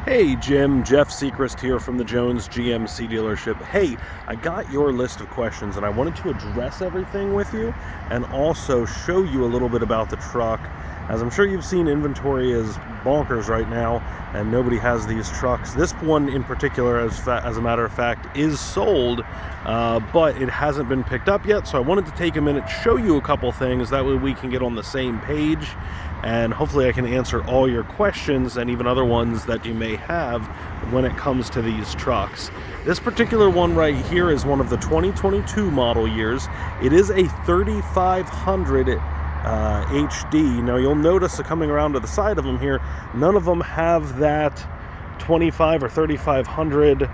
Hey Jim, Jeff Siegrist here from the Jones GMC dealership. Hey, I got your list of questions and I wanted to address everything with you and also show you a little bit about the truck. As I'm sure you've seen, inventory is bonkers right now and nobody has these trucks. This one in particular, as a matter of fact, is sold, but it hasn't been picked up yet. So I wanted to take a minute, show you a couple things, that way we can get on the same page. And hopefully I can answer all your questions and even other ones that you may have when it comes to these trucks. This particular one right here is one of the 2022 model years. It is a 3500 HD. Now you'll notice coming around to the side of them here, none of them have that 25 or 3500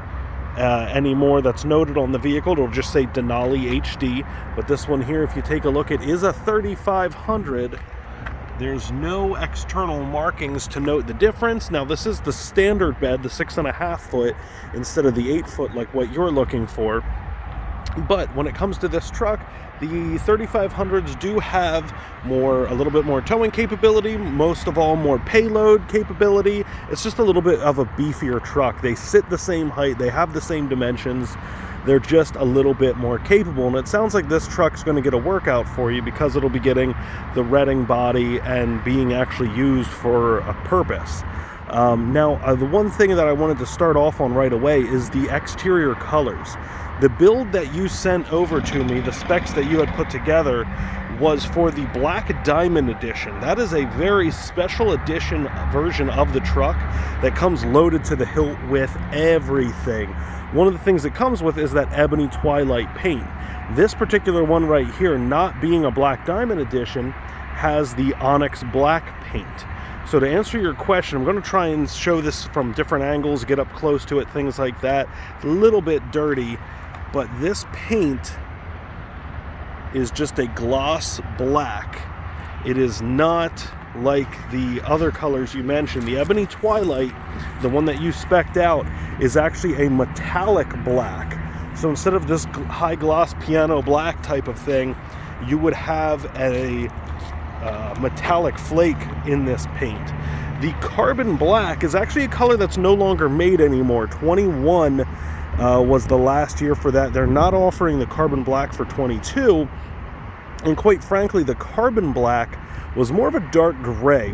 anymore that's noted on the vehicle. It'll just say Denali HD. But this one here, if you take a look, it is a 3500. There's no external markings to note the difference. Now this is the standard bed, the 6.5 foot instead of the 8 foot like what you're looking for. But when it comes to this truck, the 3500s do have a little bit more towing capability, most of all more payload capability. It's just a little bit of a beefier truck. They sit the same height, they have the same dimensions. They're just a little bit more capable, and it sounds like this truck's going to get a workout for you because it'll be getting the Redding body and being actually used for a purpose. The one thing that I wanted to start off on right away is the exterior colors. The build that you sent over to me, the specs that you had put together, was for the Black Diamond Edition. That is a very special edition version of the truck that comes loaded to the hilt with everything. One of the things it comes with is that Ebony Twilight paint. This particular one right here, not being a Black Diamond Edition, has the Onyx Black paint. So to answer your question, I'm going to try and show this from different angles, get up close to it, things like that. It's a little bit dirty, but this paint is just a gloss black. It is not like the other colors you mentioned. The Ebony Twilight, the one that you spec'd out, is actually a metallic black. So instead of this high gloss piano black type of thing, you would have a metallic flake in this paint. The carbon black is actually a color that's no longer made anymore. 21 was the last year for that. They're not offering the carbon black for 22. And quite frankly, the carbon black was more of a dark gray.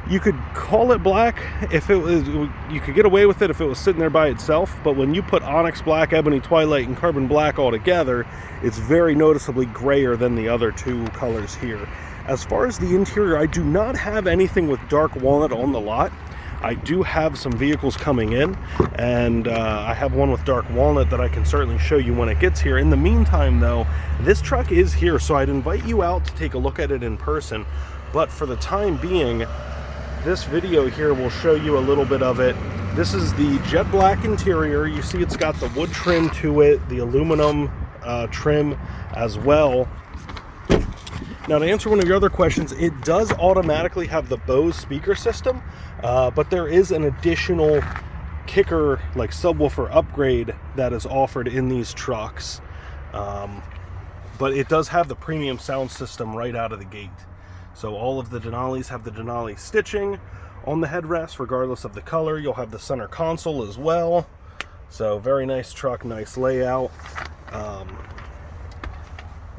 You could call it black if it was, you could get away with it if it was sitting there by itself, but when you put Onyx Black, Ebony Twilight, and Carbon Black all together, it's very noticeably grayer than the other two colors here. As far as the interior, I do not have anything with dark walnut on the lot. I do have some vehicles coming in, and I have one with dark walnut that I can certainly show you when it gets here. In the meantime, though, this truck is here, so I'd invite you out to take a look at it in person. But for the time being, this video here will show you a little bit of it. This is the jet black interior. You see it's got the wood trim to it, the aluminum trim as well. Now, to answer one of your other questions, it does automatically have the Bose speaker system, but there is an additional kicker, like subwoofer upgrade, that is offered in these trucks. But it does have the premium sound system right out of the gate. So all of the Denalis have the Denali stitching on the headrest, regardless of the color. You'll have the center console as well. So very nice truck, nice layout.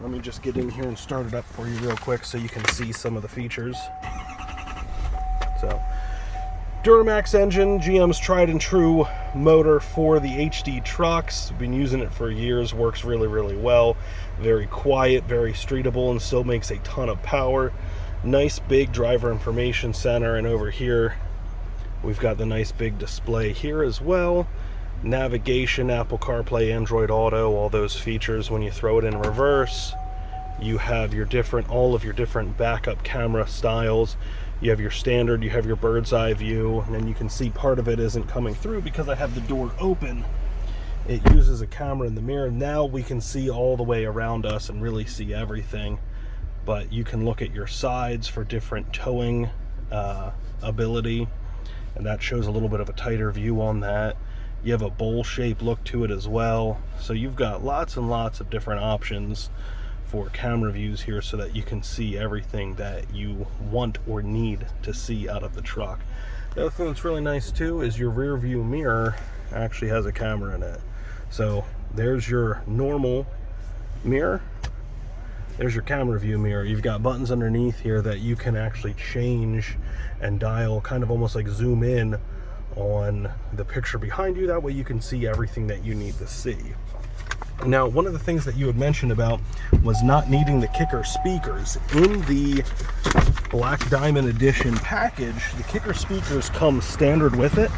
Let me just get in here and start it up for you real quick so you can see some of the features. So, Duramax engine, GM's tried and true motor for the HD trucks. Been using it for years, works really, really well. Very quiet, very streetable, and still makes a ton of power. Nice big driver information center, and over here we've got the nice big display here as well. Navigation, Apple CarPlay, Android Auto, all those features. When you throw it in reverse, you have all of your different backup camera styles. You have your standard, you have your bird's eye view, and then you can see part of it isn't coming through because I have the door open. It uses a camera in the mirror. Now we can see all the way around us and really see everything. But you can look at your sides for different towing ability, and that shows a little bit of a tighter view on that. You have a bowl shape look to it as well. So you've got lots and lots of different options for camera views here so that you can see everything that you want or need to see out of the truck. The other thing that's really nice too is your rear view mirror actually has a camera in it. So there's your normal mirror, there's your camera view mirror. You've got buttons underneath here that you can actually change and dial, kind of almost like zoom in on the picture behind you. That way you can see everything that you need to see. Now, one of the things that you had mentioned about was not needing the kicker speakers. In the Black Diamond Edition package, the kicker speakers come standard with it,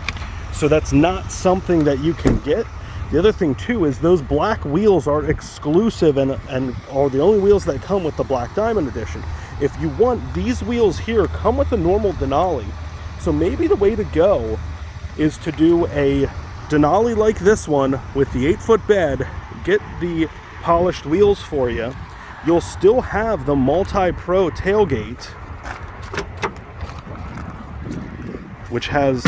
so that's not something that you can get. The other thing too is those black wheels are exclusive and are the only wheels that come with the Black Diamond Edition. If you want, these wheels here come with a normal Denali. So maybe the way to go is to do a Denali like this one with the 8-foot bed, get the polished wheels for you. You'll still have the multi-pro tailgate, which has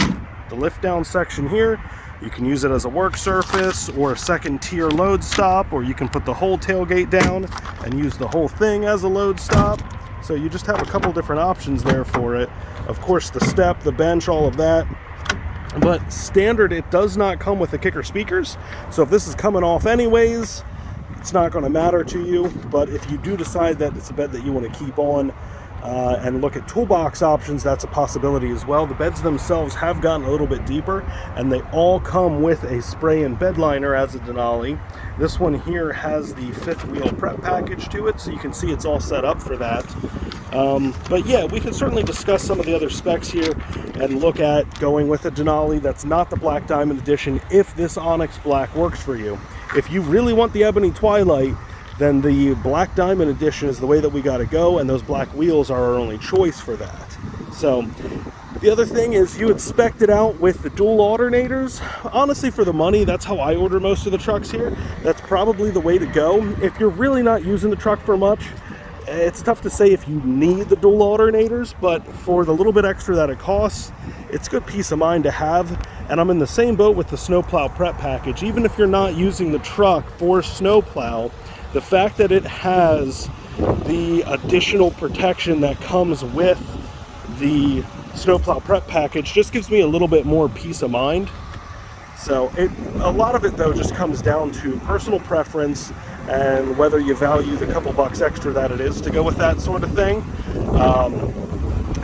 the lift down section here. You can use it as a work surface or a second tier load stop, or you can put the whole tailgate down and use the whole thing as a load stop. So you just have a couple different options there for it. Of course, the step, the bench, all of that. But standard, it does not come with the kicker speakers. So if this is coming off anyways, it's not going to matter to you. But if you do decide that it's a bed that you want to keep on and look at toolbox options, that's a possibility as well. The beds themselves have gotten a little bit deeper, and they all come with a spray and bed liner as a Denali. This one here has the 5th wheel prep package to it, so you can see it's all set up for that. But yeah, we can certainly discuss some of the other specs here and look at going with a Denali that's not the Black Diamond Edition if this Onyx Black works for you. If you really want the Ebony Twilight, then the Black Diamond Edition is the way that we got to go, and those black wheels are our only choice for that. So the other thing is you would spec it out with the dual alternators. Honestly, for the money, that's how I order most of the trucks here. That's probably the way to go. If you're really not using the truck for much, it's tough to say if you need the dual alternators, but for the little bit extra that it costs, it's good peace of mind to have. And I'm in the same boat with the snowplow prep package. Even if you're not using the truck for snowplow, the fact that it has the additional protection that comes with the snowplow prep package just gives me a little bit more peace of mind. So a lot of it though just comes down to personal preference and whether you value the couple bucks extra that it is to go with that sort of thing.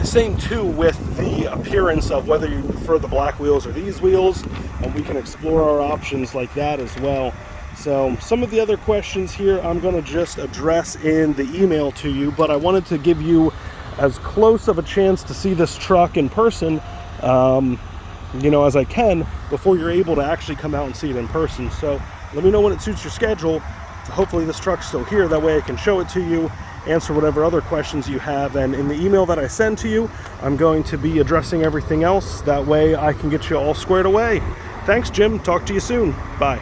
Same too with the appearance of whether you prefer the black wheels or these wheels, and we can explore our options like that as well. So some of the other questions here I'm going to just address in the email to you, but I wanted to give you as close of a chance to see this truck in person you know, as I can before you're able to actually come out and see it in person. So let me know when it suits your schedule. Hopefully this truck's still here, that way I can show it to you, answer whatever other questions you have, and in the email that I send to you, I'm going to be addressing everything else. That way I can get you all squared away. Thanks, Jim. Talk to you soon. Bye.